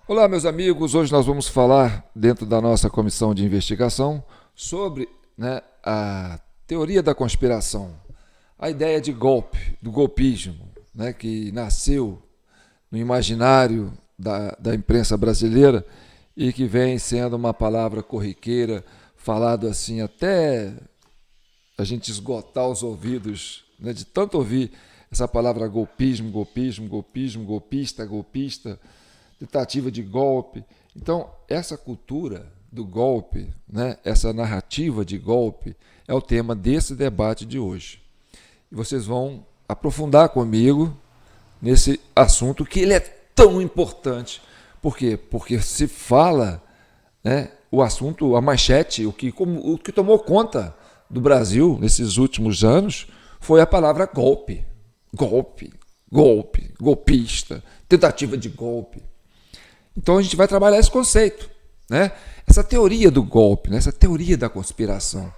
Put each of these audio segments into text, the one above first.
Olá, meus amigos. Hoje nós vamos falar, dentro da nossa comissão de investigação, sobre a teoria da conspiração, a ideia de golpe, do golpismo, que nasceu no imaginário da imprensa brasileira e que vem sendo uma palavra corriqueira, falado assim até a gente esgotar os ouvidos, de tanto ouvir essa palavra golpismo, golpismo, golpismo, golpista, golpista, tentativa de golpe. Então, essa cultura do golpe, essa narrativa de golpe, é o tema desse debate de hoje. E vocês vão aprofundar comigo nesse assunto que ele é tão importante. Por quê? Porque se fala, o assunto, a manchete, o que tomou conta do Brasil nesses últimos anos foi a palavra golpe. Golpe, golpe, golpista, tentativa de golpe. Então a gente vai trabalhar esse conceito, essa teoria do golpe, essa teoria da conspiração.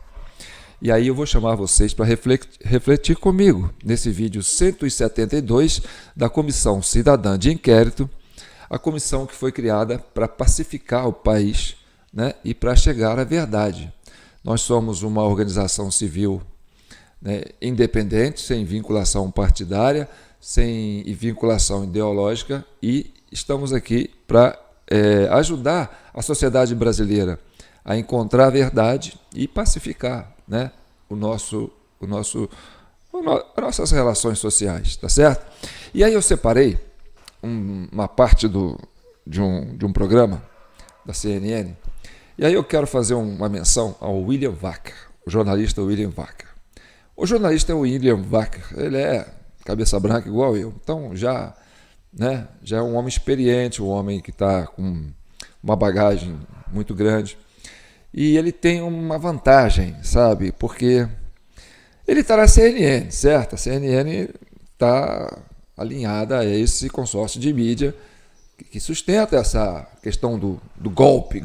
E aí eu vou chamar vocês para refletir comigo nesse vídeo 172 da Comissão Cidadã de Inquérito, a comissão que foi criada para pacificar o país, e para chegar à verdade. Nós somos uma organização civil, independente, sem vinculação partidária, sem vinculação ideológica, e estamos aqui para ajudar a sociedade brasileira a encontrar a verdade e pacificar, as nossas relações sociais, tá certo? E aí eu separei uma parte de um programa da CNN, e aí eu quero fazer uma menção ao William Wacker, o jornalista William Wacker. O jornalista William Wacker, ele é cabeça branca igual eu, então já é um homem experiente, um homem que está com uma bagagem muito grande. E ele tem uma vantagem, sabe? Porque ele está na CNN, certo? A CNN está alinhada a esse consórcio de mídia que sustenta essa questão do golpe,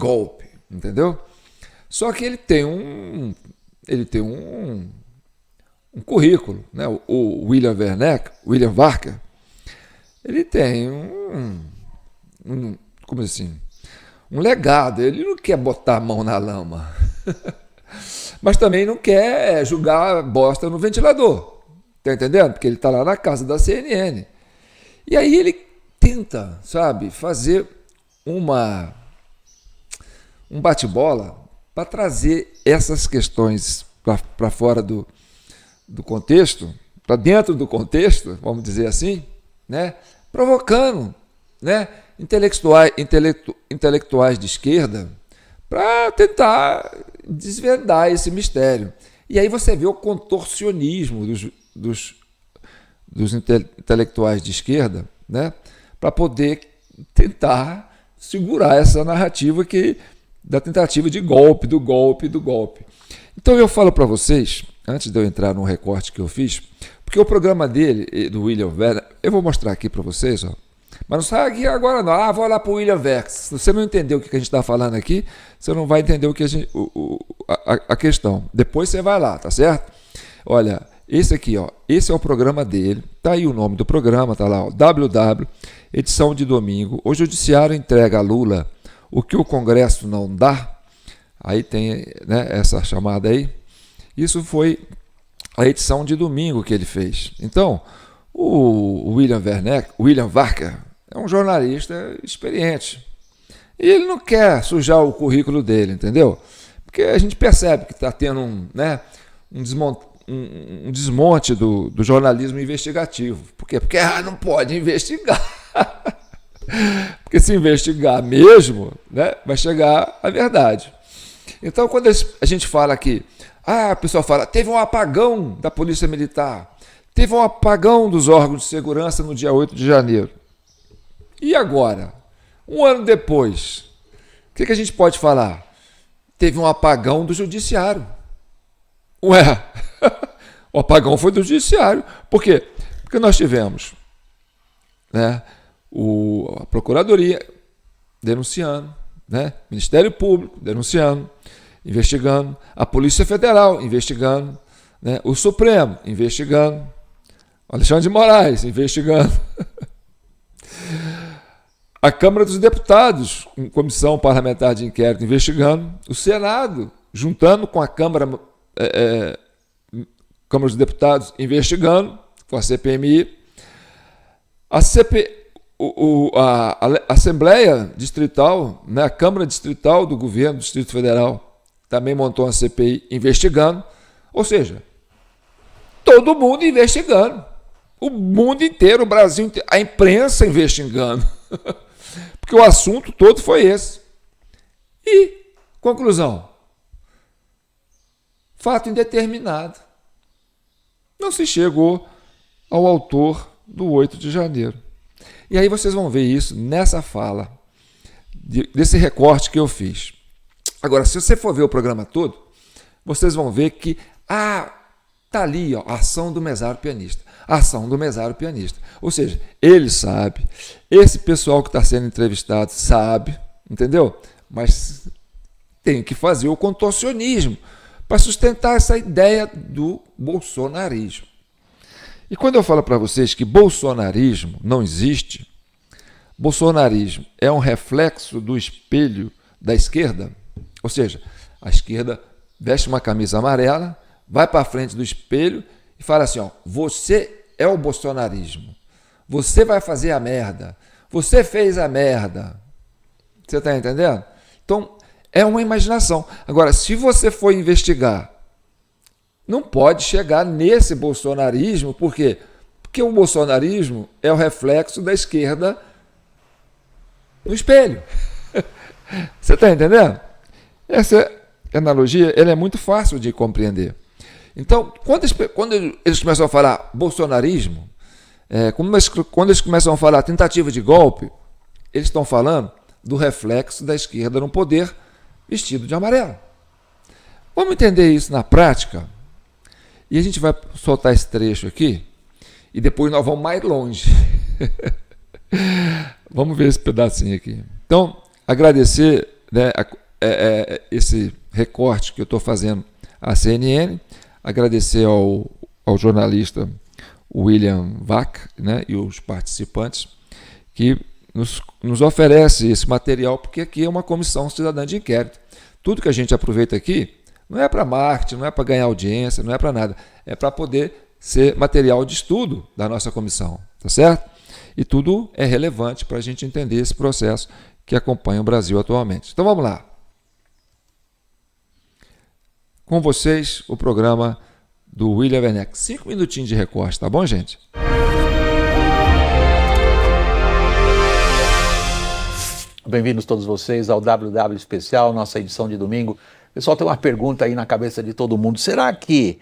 entendeu? Só que ele tem um currículo, O William Wacker, ele tem um legado. Ele não quer botar a mão na lama, mas também não quer jogar bosta no ventilador, tá entendendo? Porque ele está lá na casa da CNN. E aí ele tenta, fazer um bate-bola para trazer essas questões para fora do contexto, para dentro do contexto, vamos dizer assim, provocando, intelectuais de esquerda para tentar desvendar esse mistério. E aí você vê o contorcionismo dos intelectuais de esquerda, para poder tentar segurar essa narrativa da tentativa de golpe, do golpe. Então eu falo para vocês, antes de eu entrar no recorte que eu fiz, porque o programa dele, do William Wacker, eu vou mostrar aqui para vocês, mas não sai aqui agora não. Vou lá para o William Wacker. Se você não entender o que a gente está falando aqui, você não vai entender a questão. Depois você vai lá, tá certo? Olha, esse aqui, esse é o programa dele. Tá aí o nome do programa, tá lá, WW, edição de domingo. O Judiciário entrega a Lula o que o Congresso não dá. Aí tem essa chamada aí. Isso foi a edição de domingo que ele fez. Então, o William Wacker é um jornalista experiente. E ele não quer sujar o currículo dele, entendeu? Porque a gente percebe que está tendo um desmonte do jornalismo investigativo. Por quê? Porque não pode investigar. Porque se investigar mesmo, vai chegar à verdade. Então, quando a gente fala aqui, a pessoa fala, teve um apagão da Polícia Militar, teve um apagão dos órgãos de segurança no dia 8 de janeiro. E agora? Um ano depois, o que a gente pode falar? Teve um apagão do Judiciário. Ué, o apagão foi do Judiciário. Por quê? Porque nós tivemos a Procuradoria denunciando, Ministério Público denunciando, investigando, a Polícia Federal investigando, o Supremo investigando, Alexandre de Moraes investigando, A Câmara dos Deputados, com comissão parlamentar de inquérito investigando, o Senado, juntando com a Câmara dos Deputados, investigando, com a CPMI, a Assembleia Distrital, né, a Câmara Distrital do Governo do Distrito Federal, também montou uma CPI investigando, ou seja, todo mundo investigando, o mundo inteiro, o Brasil inteiro, a imprensa investigando, porque o assunto todo foi esse. E, conclusão, fato indeterminado. Não se chegou ao autor do 8 de janeiro. E aí vocês vão ver isso nessa fala, desse recorte que eu fiz. Agora, se você for ver o programa todo, vocês vão ver que tá ali, ó, a ação do mesário pianista. A ação do mesário pianista. Ou seja, ele sabe, esse pessoal que está sendo entrevistado sabe, entendeu? Mas tem que fazer o contorcionismo para sustentar essa ideia do bolsonarismo. E quando eu falo para vocês que bolsonarismo não existe, bolsonarismo é um reflexo do espelho da esquerda, ou seja, a esquerda veste uma camisa amarela, vai para frente do espelho e fala assim, ó, você é o bolsonarismo, você vai fazer a merda, você fez a merda. Você está entendendo? Então, é uma imaginação. Agora, se você for investigar, não pode chegar nesse bolsonarismo, por quê? Porque o bolsonarismo é o reflexo da esquerda no espelho. Você está entendendo? Essa analogia ela é muito fácil de compreender. Então, quando eles começam a falar bolsonarismo, quando eles começam a falar tentativa de golpe, eles estão falando do reflexo da esquerda no poder vestido de amarelo. Vamos entender isso na prática? E a gente vai soltar esse trecho aqui e depois nós vamos mais longe. Vamos ver esse pedacinho aqui. Então, agradecer, né, esse recorte que eu estou fazendo à CNN, agradecer ao jornalista William Vac, né, e os participantes que nos oferece esse material, porque aqui é uma comissão cidadã de inquérito. Tudo que a gente aproveita aqui não é para marketing, não é para ganhar audiência, não é para nada. É para poder ser material de estudo da nossa comissão, tá certo? E tudo é relevante para a gente entender esse processo que acompanha o Brasil atualmente. Então vamos lá. Com vocês, o programa do William Werneck. 5 minutinhos de recorte, tá bom, gente? Bem-vindos todos vocês ao WW Especial, nossa edição de domingo. Pessoal, tem uma pergunta aí na cabeça de todo mundo. Será que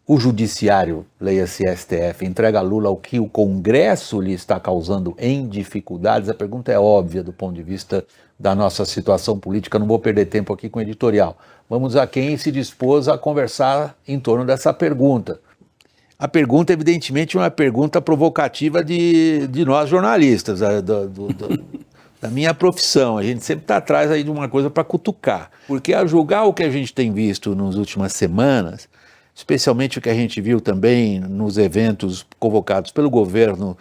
o judiciário, leia-se STF, entrega a Lula o que o Congresso lhe está causando em dificuldades? A pergunta é óbvia do ponto de vista da nossa situação política. Não vou perder tempo aqui com o editorial. Vamos a quem se dispôs a conversar em torno dessa pergunta. A pergunta, evidentemente, é uma pergunta provocativa de nós jornalistas, da minha profissão. A gente sempre está atrás aí de uma coisa para cutucar. Porque a julgar o que a gente tem visto nas últimas semanas, especialmente o que a gente viu também nos eventos convocados pelo governo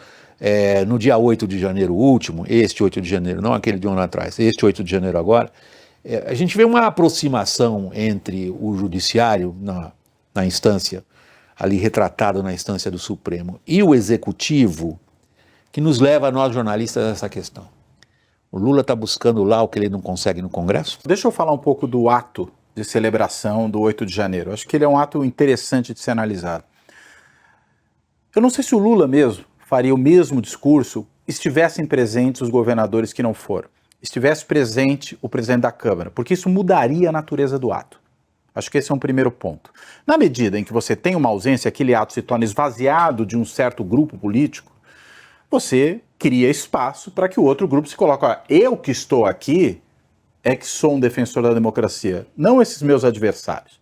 no dia 8 de janeiro último, este 8 de janeiro, não aquele de um ano atrás, este 8 de janeiro agora, a gente vê uma aproximação entre o judiciário na instância, ali retratado na instância do Supremo, e o executivo, que nos leva a nós jornalistas a essa questão. O Lula está buscando lá o que ele não consegue no Congresso? Deixa eu falar um pouco do ato de celebração do 8 de janeiro. Acho que ele é um ato interessante de ser analisado. Eu não sei se o Lula mesmo faria o mesmo discurso estivessem presentes os governadores que não foram, estivesse presente o presidente da Câmara, porque isso mudaria a natureza do ato. Acho que esse é um primeiro ponto. Na medida em que você tem uma ausência, aquele ato se torna esvaziado de um certo grupo político, você cria espaço para que o outro grupo se coloque. Eu que estou aqui é que sou um defensor da democracia, não esses meus adversários.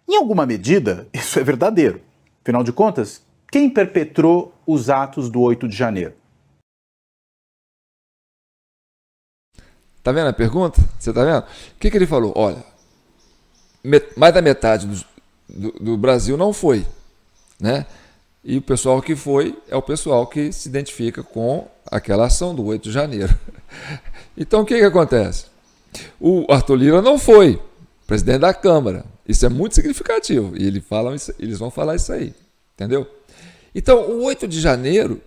Em alguma medida, isso é verdadeiro. Afinal de contas, quem perpetrou os atos do 8 de janeiro? Tá vendo a pergunta? Você tá vendo? O que ele falou? Olha, mais da metade do Brasil não foi, né? E o pessoal que foi é o pessoal que se identifica com aquela ação do 8 de janeiro. Então, o que acontece? O Arthur Lira não foi presidente da Câmara. Isso é muito significativo. E eles vão falar isso aí. Entendeu? Então, o 8 de janeiro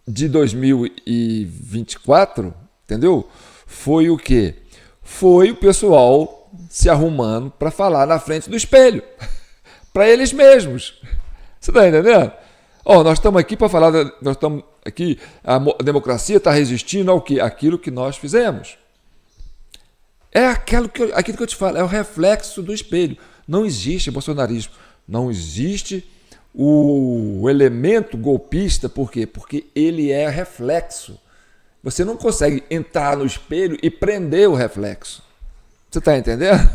de 2024, entendeu? Foi o quê? Foi o pessoal se arrumando para falar na frente do espelho. Para eles mesmos. Você está entendendo? Nós estamos aqui para falar, nós estamos aqui, a democracia está resistindo ao quê? Aquilo que nós fizemos. É aquilo que eu te falo, é o reflexo do espelho. Não existe bolsonarismo, não existe o elemento golpista, por quê? Porque ele é reflexo. Você não consegue entrar no espelho e prender o reflexo. Você está entendendo?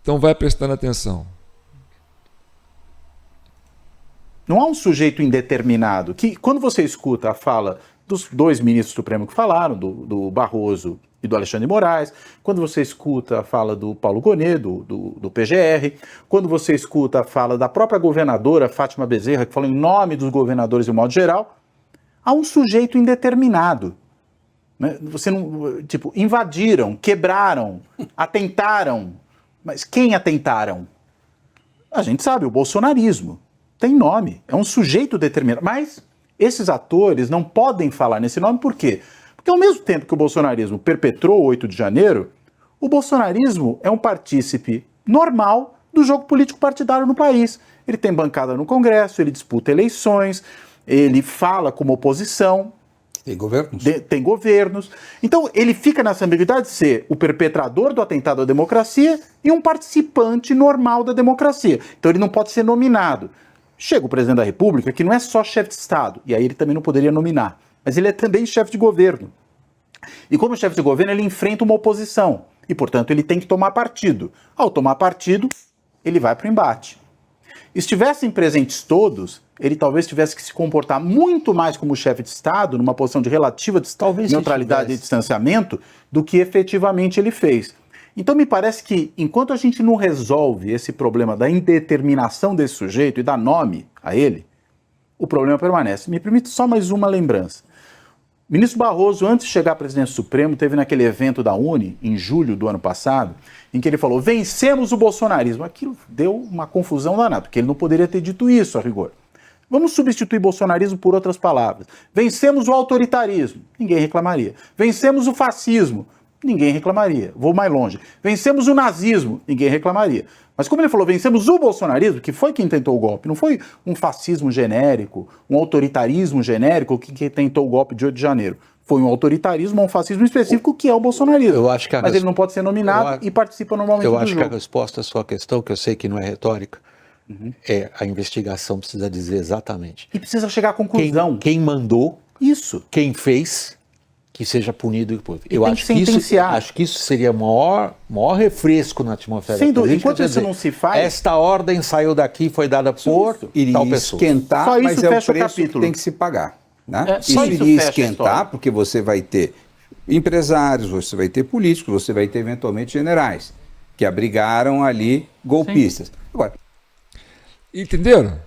Então vai prestando atenção. Não há um sujeito indeterminado que, quando você escuta a fala dos dois ministros do Supremo que falaram, do Barroso e do Alexandre de Moraes, quando você escuta a fala do Paulo Gonet, do PGR, quando você escuta a fala da própria governadora Fátima Bezerra, que falou em nome dos governadores de um modo geral, há um sujeito indeterminado. Né? Você não, invadiram, quebraram, atentaram. Mas quem atentaram? A gente sabe, o bolsonarismo. Tem nome, é um sujeito determinado. Mas esses atores não podem falar nesse nome, por quê? Porque ao mesmo tempo que o bolsonarismo perpetrou o 8 de janeiro, o bolsonarismo é um partícipe normal do jogo político partidário no país. Ele tem bancada no Congresso, ele disputa eleições, ele fala como oposição. Tem governos. Tem governos. Então ele fica nessa ambiguidade de ser o perpetrador do atentado à democracia e um participante normal da democracia. Então ele não pode ser nominado. Chega o presidente da República, que não é só chefe de Estado, e aí ele também não poderia nominar, mas ele é também chefe de governo. E como chefe de governo, ele enfrenta uma oposição, e, portanto, ele tem que tomar partido. Ao tomar partido, ele vai para o embate. Estivessem presentes todos, ele talvez tivesse que se comportar muito mais como chefe de Estado, numa posição de relativa neutralidade e distanciamento, do que efetivamente ele fez. Então me parece que, enquanto a gente não resolve esse problema da indeterminação desse sujeito e dá nome a ele, o problema permanece. Me permite só mais uma lembrança. O ministro Barroso, antes de chegar à presidência do Supremo, teve naquele evento da Uni, em julho do ano passado, em que ele falou, vencemos o bolsonarismo. Aquilo deu uma confusão danada, porque ele não poderia ter dito isso, a rigor. Vamos substituir bolsonarismo por outras palavras. Vencemos o autoritarismo. Ninguém reclamaria. Vencemos o fascismo. Ninguém reclamaria. Vou mais longe. Vencemos o nazismo. Ninguém reclamaria. Mas como ele falou, vencemos o bolsonarismo, que foi quem tentou o golpe, não foi um fascismo genérico, um autoritarismo genérico que tentou o golpe de 8 de janeiro. Foi um autoritarismo, um fascismo específico, que é o bolsonarismo. Eu acho que mas ele não pode ser nominado e participa normalmente do jogo. Eu acho que a resposta à sua questão, que eu sei que não é retórica, é a investigação precisa dizer exatamente. E precisa chegar à conclusão. Quem mandou, isso, quem fez, que seja punido. Eu tem acho que isso seria o maior refresco na atmosfera política. Enquanto isso não se faz... Esta ordem saiu daqui, foi dada por tal pessoa. Esquentar, só mas isso é o fecha o preço capítulo. que tem que se pagar. Né? Isso iria esquentar, porque você vai ter empresários, você vai ter políticos, você vai ter eventualmente generais, que abrigaram ali golpistas. Agora, entenderam?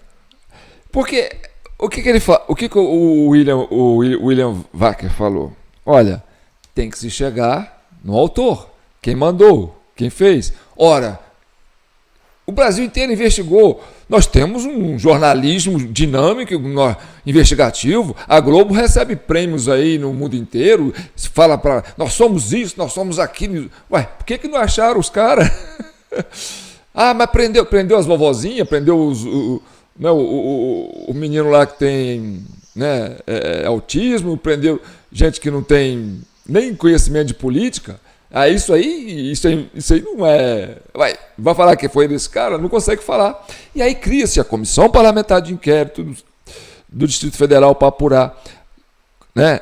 Porque o que ele fala? O que o William Wacker falou? Olha, tem que se chegar no autor, quem mandou, quem fez. Ora, o Brasil inteiro investigou. Nós temos um jornalismo dinâmico, investigativo. A Globo recebe prêmios aí no mundo inteiro. Se fala para nós somos isso, nós somos aquilo. Ué, por que não acharam os caras? Ah, mas prendeu as vovozinhas, prendeu o menino lá que tem, né, autismo, prendeu gente que não tem nem conhecimento de política. Ah, isso aí não é... Vai falar que foi desse cara? Não consegue falar. E aí cria-se a Comissão Parlamentar de Inquérito do Distrito Federal para apurar. Né?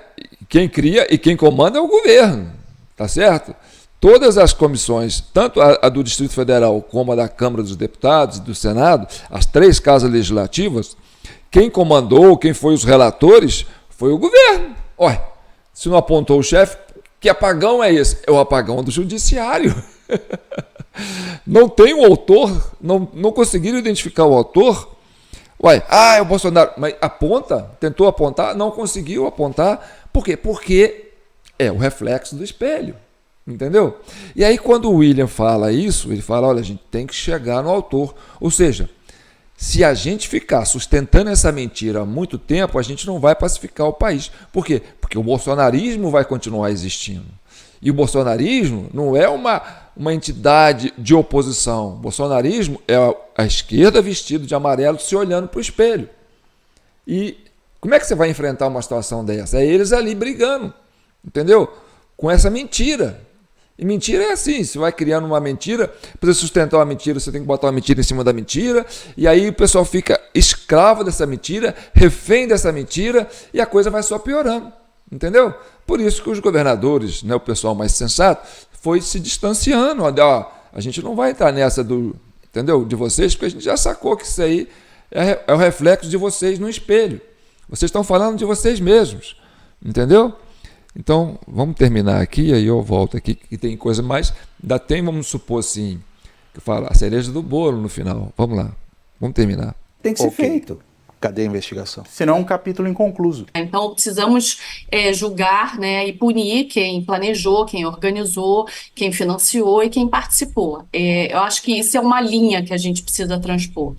Quem cria e quem comanda é o governo, tá certo? Todas as comissões, tanto a do Distrito Federal como a da Câmara dos Deputados e do Senado, as 3 casas legislativas, quem comandou, quem foi os relatores, foi o governo. Olha, se não apontou o chefe, que apagão é esse? É o apagão do judiciário. Não tem o autor, não conseguiram identificar o autor, Ué, é o Bolsonaro. Mas tentou apontar, não conseguiu apontar. Por quê? Porque é o reflexo do espelho. Entendeu? E aí quando o William fala isso, ele fala, olha, a gente tem que chegar no autor. Ou seja, se a gente ficar sustentando essa mentira há muito tempo, a gente não vai pacificar o país. Por quê? Porque o bolsonarismo vai continuar existindo. E o bolsonarismo não é uma entidade de oposição. O bolsonarismo é a esquerda vestida de amarelo se olhando para o espelho. E como é que você vai enfrentar uma situação dessa? É eles ali brigando, entendeu? Com essa mentira. E mentira é assim, você vai criando uma mentira, para você sustentar uma mentira, você tem que botar uma mentira em cima da mentira, e aí o pessoal fica escravo dessa mentira, refém dessa mentira, e a coisa vai só piorando, entendeu? Por isso que os governadores, né, o pessoal mais sensato, foi se distanciando, a gente não vai entrar nessa entendeu? De vocês, porque a gente já sacou que isso aí é o reflexo de vocês no espelho. Vocês estão falando de vocês mesmos, entendeu? Então, vamos terminar aqui, aí eu volto aqui, que tem coisa mais. Ainda tem, vamos supor assim, que fala a cereja do bolo no final. Vamos lá, vamos terminar. Tem que ser feito. Cadê a investigação? Senão é um capítulo inconcluso. Então, precisamos julgar, né, e punir quem planejou, quem organizou, quem financiou e quem participou. Eu acho que isso é uma linha que a gente precisa transpor.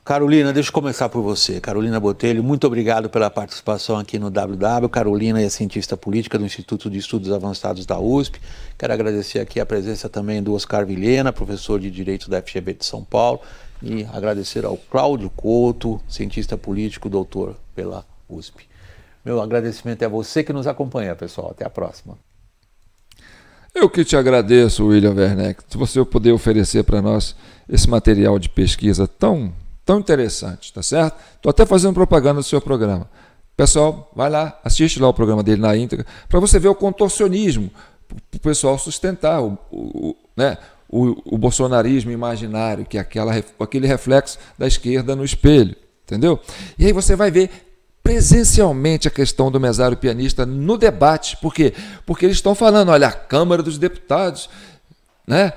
Carolina, deixa eu começar por você. Carolina Botelho, muito obrigado pela participação aqui no WW. Carolina é cientista política do Instituto de Estudos Avançados da USP. Quero agradecer aqui a presença também do Oscar Vilhena, professor de Direito da FGV de São Paulo, e agradecer ao Cláudio Couto, cientista político, doutor pela USP. Meu agradecimento é a você que nos acompanha, pessoal. Até a próxima. Eu que te agradeço, William Werneck, se você puder oferecer para nós esse material de pesquisa tão interessante, tá certo? Estou até fazendo propaganda do seu programa. Pessoal, vai lá, assiste lá o programa dele na íntegra, para você ver o contorcionismo, para o pessoal sustentar o bolsonarismo imaginário, que é aquele reflexo da esquerda no espelho, entendeu? E aí você vai ver presencialmente a questão do mesário pianista no debate. Por quê? Porque eles estão falando, olha, a Câmara dos Deputados, né,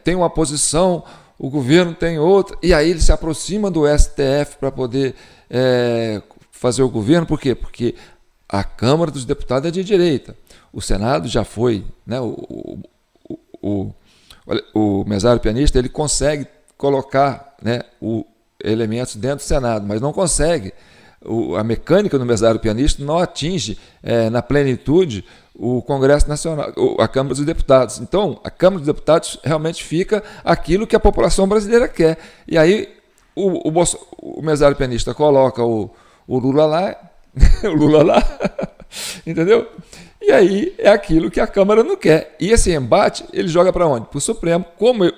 tem uma posição, o governo tem outra, e aí eles se aproximam do STF para poder fazer o governo. Por quê? Porque a Câmara dos Deputados é de direita, o Senado já foi, né, o mesário pianista ele consegue colocar, né, elementos dentro do Senado, mas não consegue. A mecânica do mesário pianista não atinge na plenitude o Congresso Nacional, a Câmara dos Deputados. Então, a Câmara dos Deputados realmente fica aquilo que a população brasileira quer. E aí o mesário pianista coloca o Lula lá, entendeu? E aí é aquilo que a Câmara não quer. E esse embate, ele joga para onde? Para o Supremo. Como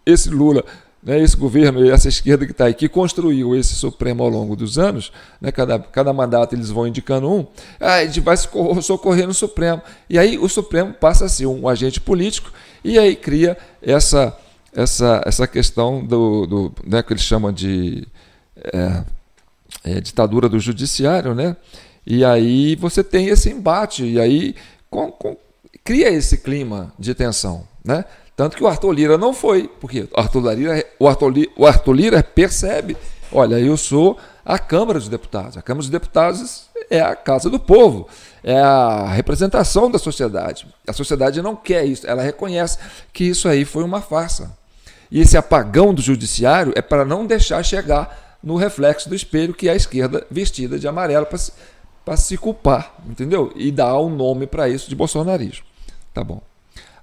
esse Lula, né, esse governo, essa esquerda que está aí, que construiu esse Supremo ao longo dos anos, né, cada mandato eles vão indicando um, a gente vai socorrer no Supremo. E aí o Supremo passa a ser um agente político, e aí cria essa questão né, que eles chamam de ditadura do judiciário, né? E aí você tem esse embate, e aí cria esse clima de tensão, né? Tanto que o Arthur Lira não foi, porque o Arthur Lira percebe, olha, eu sou a Câmara dos Deputados. A Câmara dos Deputados é a casa do povo, é a representação da sociedade. A sociedade não quer isso, ela reconhece que isso aí foi uma farsa. E esse apagão do judiciário é para não deixar chegar no reflexo do espelho, que é a esquerda vestida de amarelo para se culpar, entendeu? E dar um nome para isso de bolsonarismo. Tá bom.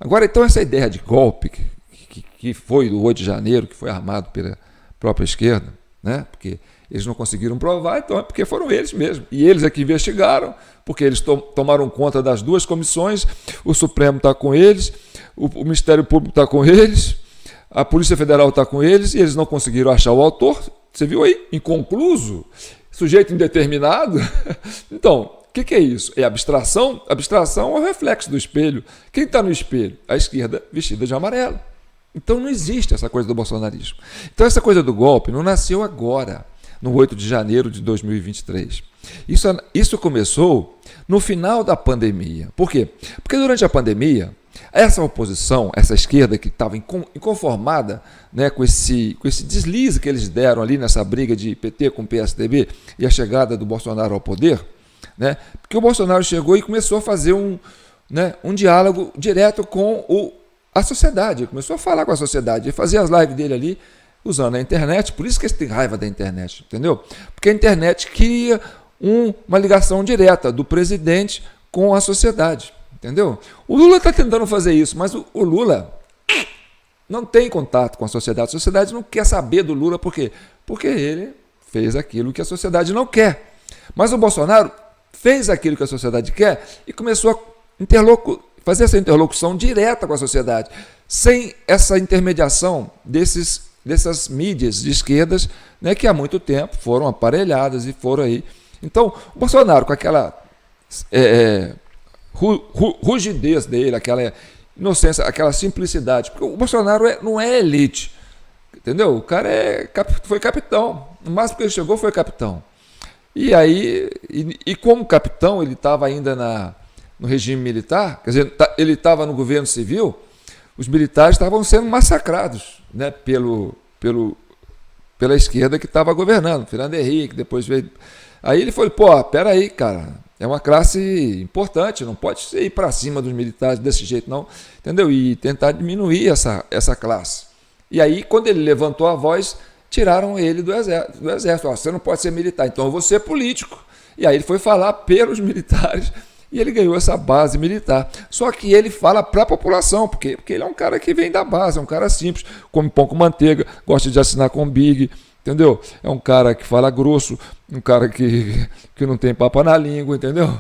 Agora, então, essa ideia de golpe que foi do 8 de janeiro, que foi armado pela própria esquerda, né? Porque eles não conseguiram provar, então é porque foram eles mesmos. E eles é que investigaram, porque eles tomaram conta das duas comissões, o Supremo está com eles, o Ministério Público está com eles, a Polícia Federal está com eles, e eles não conseguiram achar o autor. Você viu aí? Inconcluso, sujeito indeterminado. Então, o que é isso? É abstração? Abstração é o reflexo do espelho. Quem está no espelho? A esquerda vestida de amarelo. Então não existe essa coisa do bolsonarismo. Então essa coisa do golpe não nasceu agora, no 8 de janeiro de 2023. Isso começou no final da pandemia. Por quê? Porque durante a pandemia, Essa oposição, essa esquerda que estava inconformada, né, com esse deslize que eles deram ali nessa briga de PT com PSDB e a chegada do Bolsonaro ao poder, né, porque o Bolsonaro chegou e começou a fazer um diálogo direto com a sociedade, começou a falar com a sociedade, fazia as lives dele ali usando a internet, por isso que eles têm raiva da internet, entendeu? Porque a internet cria uma ligação direta do presidente com a sociedade, entendeu? O Lula está tentando fazer isso, mas o Lula não tem contato com a sociedade não quer saber do Lula, por quê? Porque ele fez aquilo que a sociedade não quer. Mas o Bolsonaro fez aquilo que a sociedade quer e começou a fazer essa interlocução direta com a sociedade, sem essa intermediação dessas mídias de esquerdas, né, que há muito tempo foram aparelhadas e foram aí. Então, o Bolsonaro, com aquela rugidez dele, aquela inocência, aquela simplicidade, porque o Bolsonaro não é elite, entendeu? O cara foi capitão, no máximo que ele chegou foi capitão. E aí, como capitão, ele estava ainda no regime militar, quer dizer, ele estava no governo civil, os militares estavam sendo massacrados, né, pela esquerda que estava governando, Fernando Henrique, depois veio. Aí ele falou, peraí, cara, é uma classe importante, não pode ir para cima dos militares desse jeito, não, entendeu? E tentar diminuir essa classe. E aí, quando ele levantou a voz, tiraram ele do exército. Você não pode ser militar, então eu vou ser político. E aí ele foi falar pelos militares e ele ganhou essa base militar. Só que ele fala para a população, porque ele é um cara que vem da base, é um cara simples, come pão com manteiga, gosta de assinar com Big, entendeu? É um cara que fala grosso, um cara que não tem papo na língua, entendeu?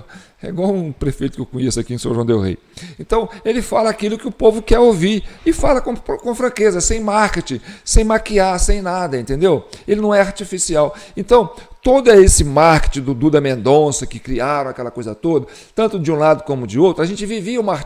É igual um prefeito que eu conheço aqui em São João del Rei. Então, ele fala aquilo que o povo quer ouvir e fala com franqueza, sem marketing, sem maquiar, sem nada, entendeu? Ele não é artificial. Então, todo esse marketing do Duda Mendonça, que criaram aquela coisa toda, tanto de um lado como de outro, a gente vivia uma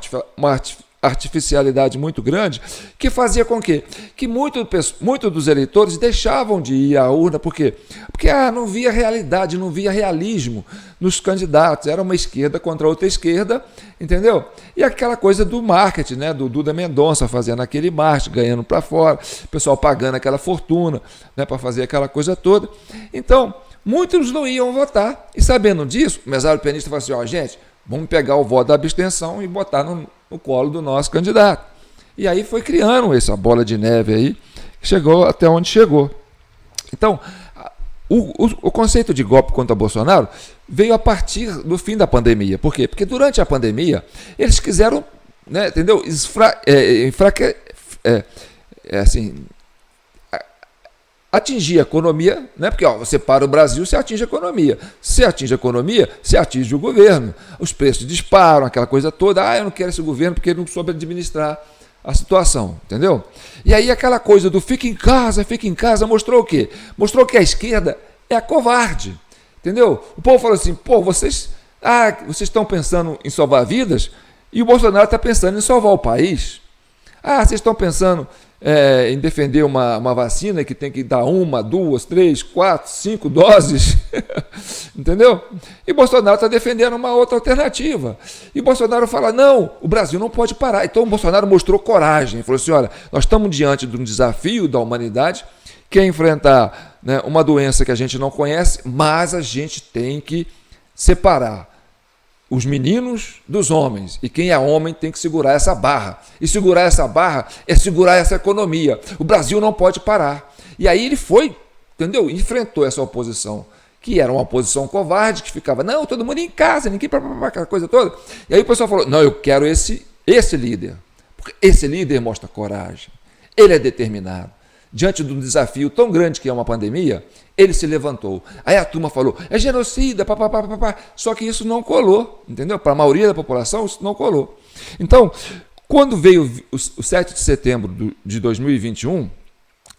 artificialidade muito grande, que fazia com que muitos dos eleitores deixavam de ir à urna, por quê? Porque não via realidade, não via realismo nos candidatos, era uma esquerda contra outra esquerda, entendeu? E aquela coisa do marketing, né, do Duda Mendonça fazendo aquele marketing, ganhando para fora, o pessoal pagando aquela fortuna, né, para fazer aquela coisa toda. Então, muitos não iam votar, e sabendo disso, o mesário penista falou assim, gente, vamos pegar o voto da abstenção e botar no colo do nosso candidato. E aí foi criando essa bola de neve aí, que chegou até onde chegou. Então, o conceito de golpe contra Bolsonaro veio a partir do fim da pandemia. Por quê? Porque durante a pandemia, eles quiseram, né, entendeu? Atingir a economia, né? Porque você para o Brasil, você atinge a economia. Se atinge a economia, você atinge o governo. Os preços disparam, aquela coisa toda. Eu não quero esse governo porque ele não soube administrar a situação, entendeu? E aí aquela coisa do fica em casa, mostrou o quê? Mostrou que a esquerda é covarde, entendeu? O povo falou assim, vocês estão pensando em salvar vidas e o Bolsonaro está pensando em salvar o país. Vocês estão pensando em defender uma vacina que tem que dar 1, 2, 3, 4, 5 doses, entendeu? E Bolsonaro está defendendo uma outra alternativa. E Bolsonaro fala, não, o Brasil não pode parar. Então o Bolsonaro mostrou coragem, falou assim, olha, nós estamos diante de um desafio da humanidade, que é enfrentar, né, uma doença que a gente não conhece, mas a gente tem que separar os meninos dos homens, e quem é homem tem que segurar essa barra, e segurar essa barra é segurar essa economia, o Brasil não pode parar. E aí ele foi, entendeu? Enfrentou essa oposição, que era uma oposição covarde, que ficava, não, todo mundo em casa, ninguém aquela coisa toda. E aí o pessoal falou, não, eu quero esse líder, porque esse líder mostra coragem, ele é determinado. Diante de um desafio tão grande que é uma pandemia, ele se levantou. Aí a turma falou, é genocida, papapá. Só que isso não colou, entendeu? Para a maioria da população, isso não colou. Então, quando veio o 7 de setembro de 2021,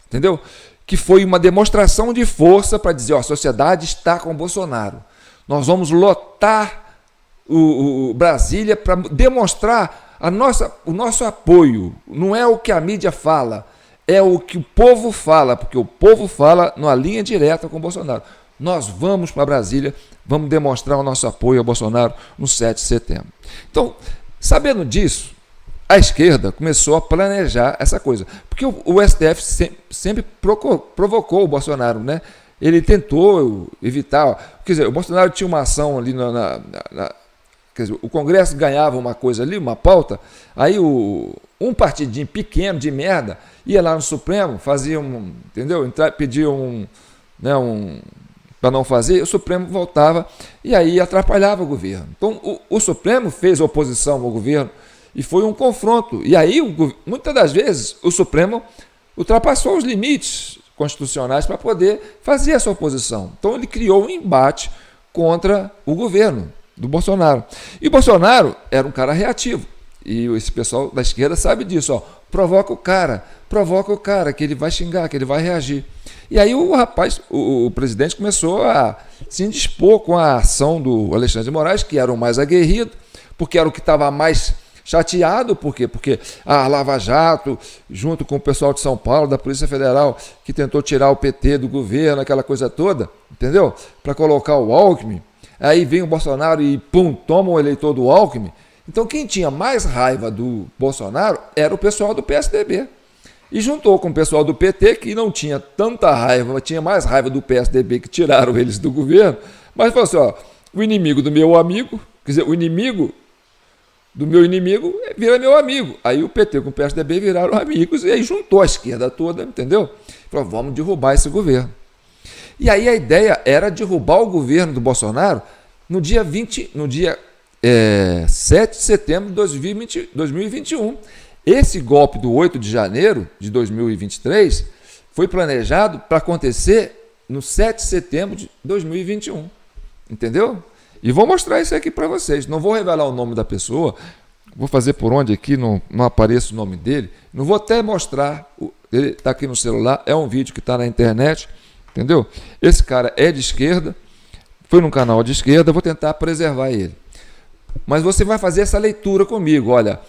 entendeu? Que foi uma demonstração de força para dizer, a sociedade está com o Bolsonaro. Nós vamos lotar o Brasília para demonstrar o nosso apoio. Não é o que a mídia fala, é o que o povo fala, porque o povo fala numa linha direta com o Bolsonaro. Nós vamos para Brasília, vamos demonstrar o nosso apoio ao Bolsonaro no 7 de setembro. Então, sabendo disso, a esquerda começou a planejar essa coisa. Porque o STF sempre provocou o Bolsonaro, né? Ele tentou evitar. Quer dizer, o Bolsonaro tinha uma ação ali quer dizer, o Congresso ganhava uma coisa ali, uma pauta, aí um partidinho pequeno de merda ia lá no Supremo, fazia entendeu? Pedia para não fazer, o Supremo voltava e aí atrapalhava o governo. Então, o Supremo fez oposição ao governo e foi um confronto. E aí, muitas das vezes, o Supremo ultrapassou os limites constitucionais para poder fazer essa oposição. Então, ele criou um embate contra o governo do Bolsonaro. E o Bolsonaro era um cara reativo. E esse pessoal da esquerda sabe disso. Ó, provoca o cara, que ele vai xingar, que ele vai reagir. E aí o presidente começou a se indispor com a ação do Alexandre de Moraes, que era o mais aguerrido, porque era o que estava mais chateado. Por quê? Porque a Lava Jato, junto com o pessoal de São Paulo, da Polícia Federal, que tentou tirar o PT do governo, aquela coisa toda, entendeu? Para colocar o Alckmin. Aí vem o Bolsonaro e, pum, toma o eleitor do Alckmin. Então, quem tinha mais raiva do Bolsonaro era o pessoal do PSDB. E juntou com o pessoal do PT, que não tinha tanta raiva, tinha mais raiva do PSDB, que tiraram eles do governo. Mas falou assim, ó, o inimigo do meu amigo, quer dizer, o inimigo do meu inimigo vira meu amigo. Aí o PT com o PSDB viraram amigos, e aí juntou a esquerda toda, entendeu? Falou, vamos derrubar esse governo. E aí a ideia era derrubar o governo do Bolsonaro no dia 7 de setembro de 2021. Esse golpe do 8 de janeiro de 2023 foi planejado para acontecer no 7 de setembro de 2021. Entendeu? E vou mostrar isso aqui para vocês. Não vou revelar o nome da pessoa, vou fazer por onde aqui, não apareça o nome dele. Não vou até mostrar, ele está aqui no celular, é um vídeo que está na internet. Entendeu? Esse cara é de esquerda, foi num canal de esquerda, vou tentar preservar ele. Mas você vai fazer essa leitura comigo. Olha,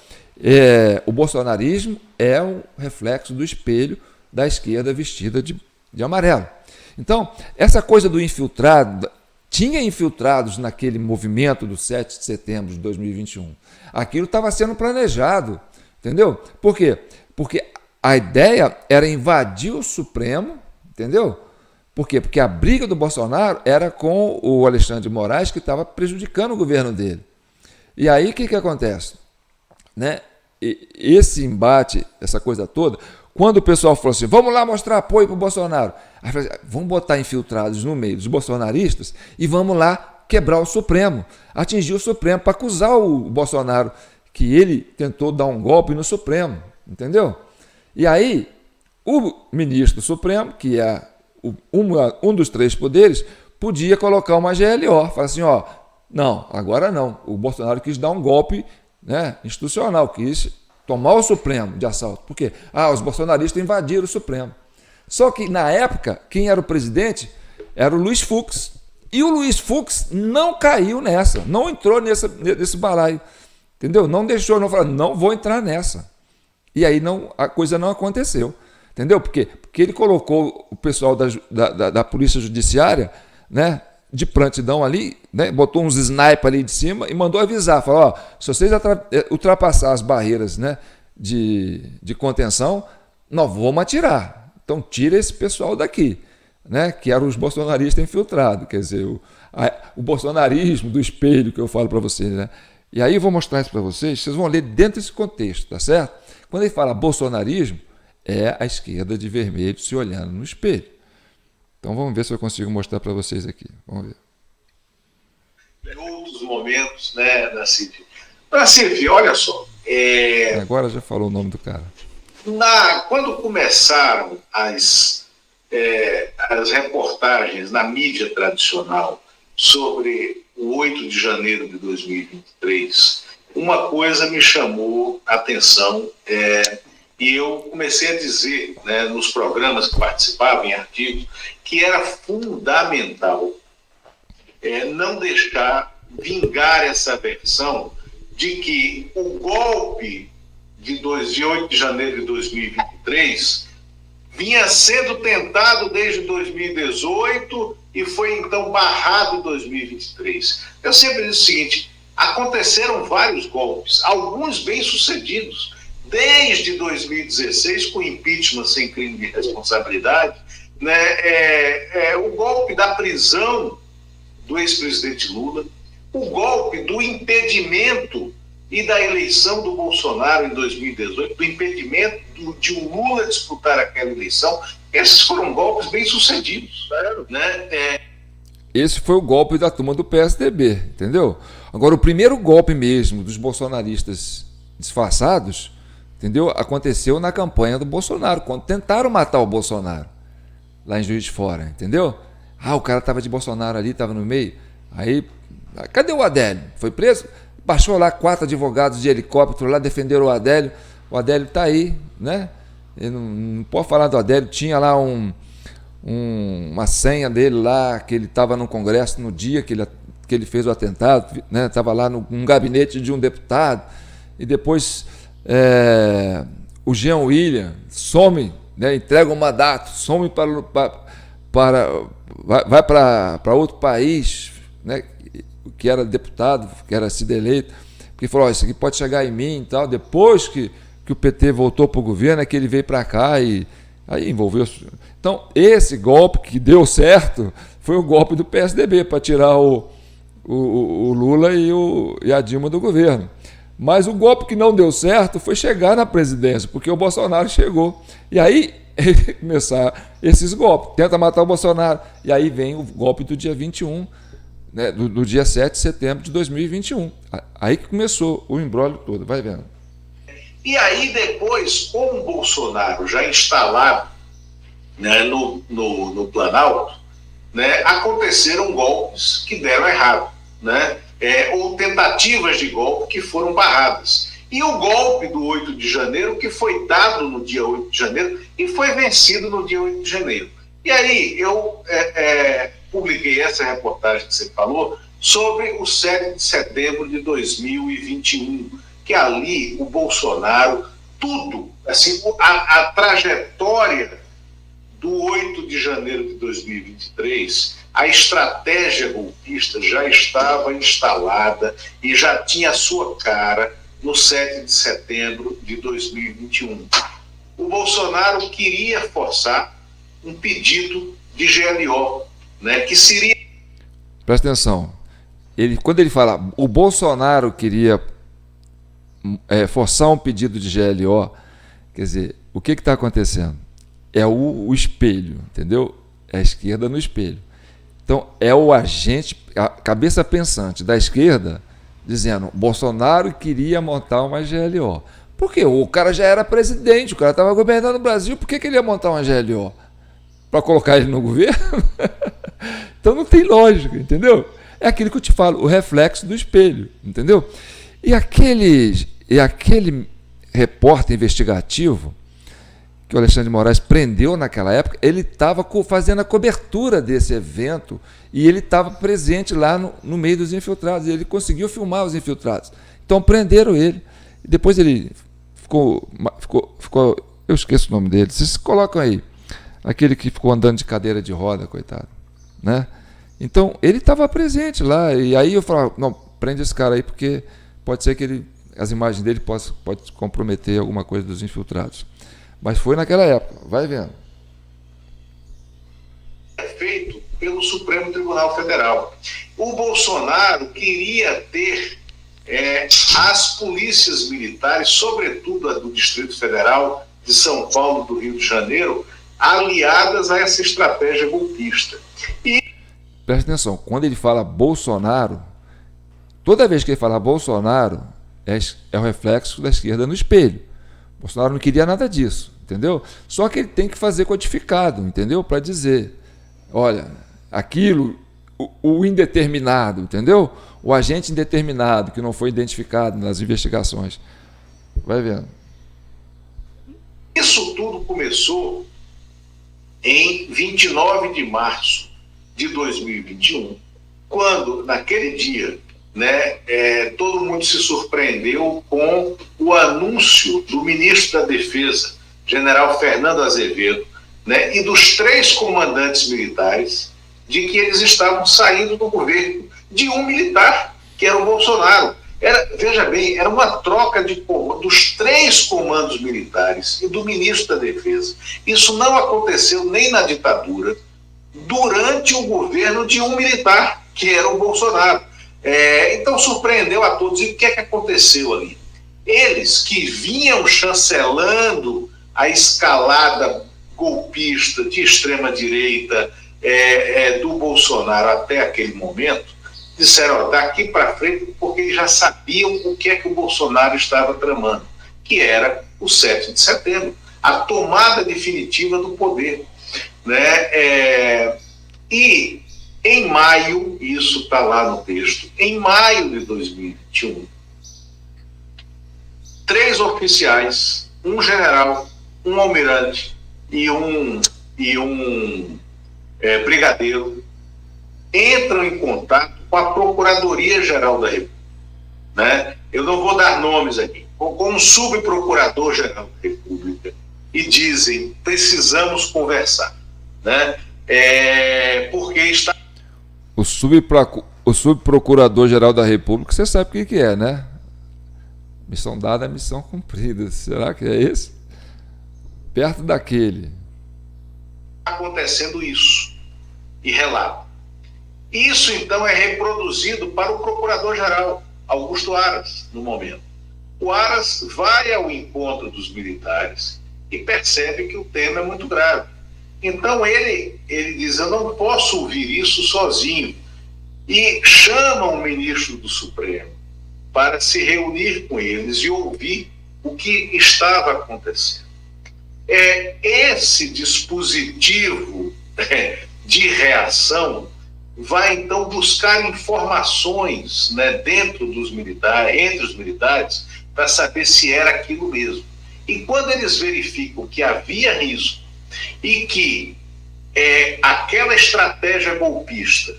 o bolsonarismo é um reflexo do espelho da esquerda vestida de amarelo. Então, essa coisa do infiltrado, tinha infiltrados naquele movimento do 7 de setembro de 2021. Aquilo estava sendo planejado, entendeu? Por quê? Porque a ideia era invadir o Supremo, entendeu? Por quê? Porque a briga do Bolsonaro era com o Alexandre de Moraes, que estava prejudicando o governo dele. E aí o que acontece? Né? Esse embate, essa coisa toda, quando o pessoal falou assim, vamos lá mostrar apoio para o Bolsonaro, aí falou assim, vamos botar infiltrados no meio dos bolsonaristas e vamos lá quebrar o Supremo, atingir o Supremo para acusar o Bolsonaro que ele tentou dar um golpe no Supremo, entendeu? E aí o ministro do Supremo, que é um dos três poderes, podia colocar uma GLO, falar assim, ó, não, agora não, o Bolsonaro quis dar um golpe, né, institucional, quis tomar o Supremo de assalto. Por quê? Os bolsonaristas invadiram o Supremo. Só que, na época, quem era o presidente era o Luiz Fux. E o Luiz Fux não caiu nessa, não entrou nesse balaio. Entendeu? Não deixou, não falou, não vou entrar nessa. E aí a coisa não aconteceu. Entendeu? Porque ele colocou o pessoal da Polícia Judiciária, né, de prontidão ali, né, botou uns sniper ali de cima e mandou avisar, falou, ó, se vocês ultrapassar as barreiras, né, de contenção, nós vamos atirar. Então tira esse pessoal daqui, né, que eram os bolsonaristas infiltrados, quer dizer, o bolsonarismo do espelho que eu falo para vocês, né? E aí eu vou mostrar isso para vocês vão ler dentro desse contexto, tá certo? Quando ele fala bolsonarismo, é a esquerda de vermelho se olhando no espelho. Então vamos ver se eu consigo mostrar para vocês aqui. Vamos ver. Em outros momentos, né, da CIV. Na CIV, olha só. Agora já falou o nome do cara. Quando começaram as reportagens na mídia tradicional sobre o 8 de janeiro de 2023, uma coisa me chamou a atenção, e eu comecei a dizer, né, nos programas que participava, em artigos, que era fundamental não deixar vingar essa versão de que o golpe de 8 de janeiro de 2023 vinha sendo tentado desde 2018 e foi então barrado em 2023. Eu sempre disse o seguinte, aconteceram vários golpes, alguns bem-sucedidos, desde 2016, com impeachment sem crime de responsabilidade, né? O golpe da prisão do ex-presidente Lula, o golpe do impedimento e da eleição do Bolsonaro em 2018, do impedimento de o Lula disputar aquela eleição. Esses foram golpes bem-sucedidos, né? Esse foi o golpe da turma do PSDB, entendeu? Agora, o primeiro golpe mesmo dos bolsonaristas disfarçados, entendeu? Aconteceu na campanha do Bolsonaro, quando tentaram matar o Bolsonaro, lá em Juiz de Fora, entendeu? O cara estava de Bolsonaro ali, estava no meio. Aí, cadê o Adélio? Foi preso? Baixou lá 4 advogados de helicóptero lá, defenderam o Adélio. O Adélio está aí, né? Eu não pode falar do Adélio, tinha lá uma senha dele lá, que ele estava no Congresso no dia que ele fez o atentado, né? Estava lá num gabinete de um deputado, e depois o Jean William some, né? Entrega um mandato, some vai para outro país, né? Que era deputado, que era sido eleito, porque falou, isso aqui pode chegar em mim e tal. Depois que o PT voltou para o governo, é que ele veio para cá e aí envolveu. Então, esse golpe que deu certo foi o golpe do PSDB, para tirar o Lula e a Dilma do governo. Mas o golpe que não deu certo foi chegar na presidência, porque o Bolsonaro chegou. E aí começar esses golpes. Tenta matar o Bolsonaro. E aí vem o golpe do dia 21, né, do dia 7 de setembro de 2021. Aí que começou o imbróglio todo. Vai vendo. E aí depois, com o Bolsonaro já instalado, né, no Planalto, né, aconteceram golpes que deram errado, né, ou tentativas de golpe que foram barradas. E o golpe do 8 de janeiro, que foi dado no dia 8 de janeiro e foi vencido no dia 8 de janeiro. E aí eu publiquei essa reportagem que você falou sobre o 7 de setembro de 2021, que ali o Bolsonaro, tudo, assim, a trajetória do 8 de janeiro de 2023, a estratégia golpista já estava instalada e já tinha a sua cara no 7 de setembro de 2021. O Bolsonaro queria forçar um pedido de GLO, né, que seria... Presta atenção. Quando ele fala, o Bolsonaro queria forçar um pedido de GLO, quer dizer, o que está acontecendo? É o espelho, entendeu? É a esquerda no espelho. Então, é o agente, a cabeça pensante da esquerda, dizendo, Bolsonaro queria montar uma GLO. Por quê? O cara já era presidente, o cara estava governando o Brasil, por que ele ia montar uma GLO? Para colocar ele no governo? Então não tem lógica, entendeu? É aquilo que eu te falo, o reflexo do espelho, entendeu? E aquele repórter investigativo que o Alexandre de Moraes prendeu naquela época, ele estava fazendo a cobertura desse evento e ele estava presente lá no meio dos infiltrados. Ele conseguiu filmar os infiltrados. Então prenderam ele. E depois ele ficou. Eu esqueço o nome dele. Vocês colocam aí. Aquele que ficou andando de cadeira de roda, coitado. Né? Então ele estava presente lá. E aí eu falava, não, prende esse cara aí, porque pode ser que as imagens dele pode comprometer alguma coisa dos infiltrados. Mas foi naquela época, vai vendo. Feito pelo Supremo Tribunal Federal. O Bolsonaro queria ter as polícias militares, sobretudo a do Distrito Federal, de São Paulo, do Rio de Janeiro, aliadas a essa estratégia golpista. Presta atenção, quando ele fala Bolsonaro, toda vez que ele fala Bolsonaro, é o reflexo da esquerda no espelho. Bolsonaro não queria nada disso, entendeu? Só que ele tem que fazer codificado, entendeu? Para dizer, olha, aquilo, o indeterminado, entendeu? O agente indeterminado que não foi identificado nas investigações. Vai vendo. Isso tudo começou em 29 de março de 2021, quando, naquele dia, né, todo mundo se surpreendeu com o anúncio do ministro da Defesa, general Fernando Azevedo, né, e dos 3 comandantes militares, de que eles estavam saindo do governo de um militar. que era o Bolsonaro. Veja bem, era uma troca dos 3 comandos militares e do ministro da Defesa. Isso não aconteceu nem na ditadura, durante o governo de um militar, que era o Bolsonaro. Então surpreendeu a todos. E o que é que aconteceu ali? Eles que vinham chancelando a escalada golpista de extrema-direita do Bolsonaro até aquele momento, disseram, daqui para frente, porque eles já sabiam o que é que o Bolsonaro estava tramando, que era o 7 de setembro, a tomada definitiva do poder. Né? E em maio, isso está lá no texto, em maio de 2021, 3 oficiais, um general, um almirante e um brigadeiro entram em contato com a Procuradoria-Geral da República. Né? Eu não vou dar nomes aqui, com um subprocurador-geral da República, e dizem, precisamos conversar. Né? Porque está... O subprocurador-geral da República, você sabe o que é, né? Missão dada é missão cumprida. Será que é esse? Perto daquele. Acontecendo isso. E relata. Isso, então, é reproduzido para o procurador-geral, Augusto Aras, no momento. O Aras vai ao encontro dos militares e percebe que o tema é muito grave. Então, ele diz, eu não posso ouvir isso sozinho. E chama o ministro do Supremo para se reunir com eles e ouvir o que estava acontecendo. Esse dispositivo de reação vai então buscar informações, né, dentro dos militares, entre os militares, para saber se era aquilo mesmo. E quando eles verificam que havia risco e que aquela estratégia golpista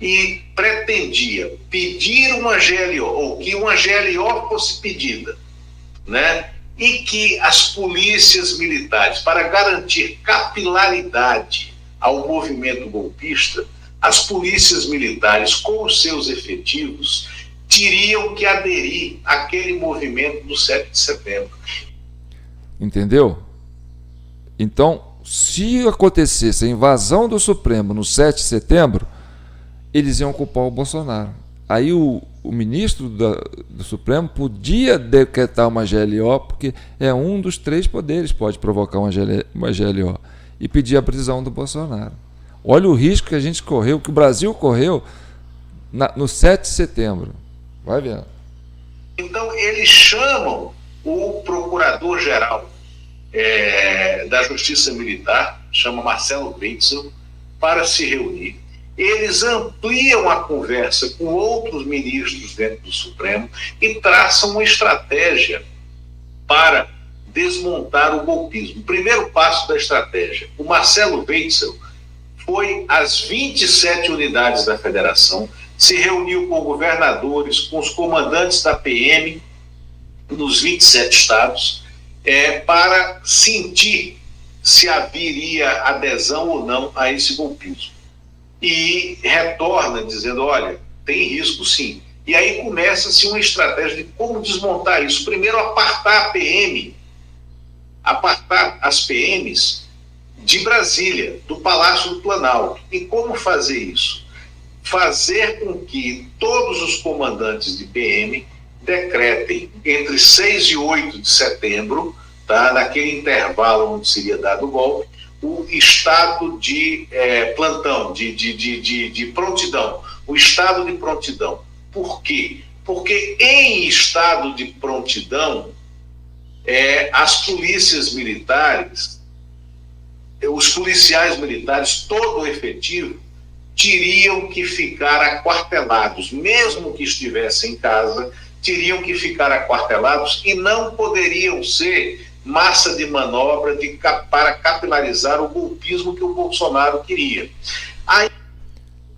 e pretendia pedir uma GLO, ou que uma GLO fosse pedida, né, e que as polícias militares, para garantir capilaridade ao movimento golpista, as polícias militares, com os seus efetivos, teriam que aderir àquele movimento do 7 de setembro. Entendeu? Então, se acontecesse a invasão do Supremo no 7 de setembro, eles iam culpar o Bolsonaro. Aí o ministro do Supremo podia decretar uma GLO, porque é um dos 3 poderes, pode provocar uma GLO, e pedir a prisão do Bolsonaro. Olha o risco que a gente correu, que o Brasil correu no 7 de setembro. Vai vendo. Então, eles chamam o procurador-geral da Justiça Militar, chama Marcelo Weitzel, para se reunir. Eles ampliam a conversa com outros ministros dentro do Supremo e traçam uma estratégia para desmontar o golpismo. O primeiro passo da estratégia, o Marcelo Weitzel foi às 27 unidades da federação, se reuniu com governadores, com os comandantes da PM nos 27 estados, para sentir se haveria adesão ou não a esse golpismo. E retorna dizendo, olha, tem risco sim. E aí começa-se uma estratégia de como desmontar isso. Primeiro, apartar a PM, apartar as PMs de Brasília, do Palácio do Planalto. E como fazer isso? Fazer com que todos os comandantes de PM decretem entre 6 e 8 de setembro, tá, naquele intervalo onde seria dado o golpe, o estado de plantão, de prontidão, o estado de prontidão. Por quê? Porque em estado de prontidão, as polícias militares, os policiais militares, todo o efetivo, teriam que ficar aquartelados, mesmo que estivessem em casa, teriam que ficar aquartelados e não poderiam ser massa de manobra para capilarizar o golpismo que o Bolsonaro queria.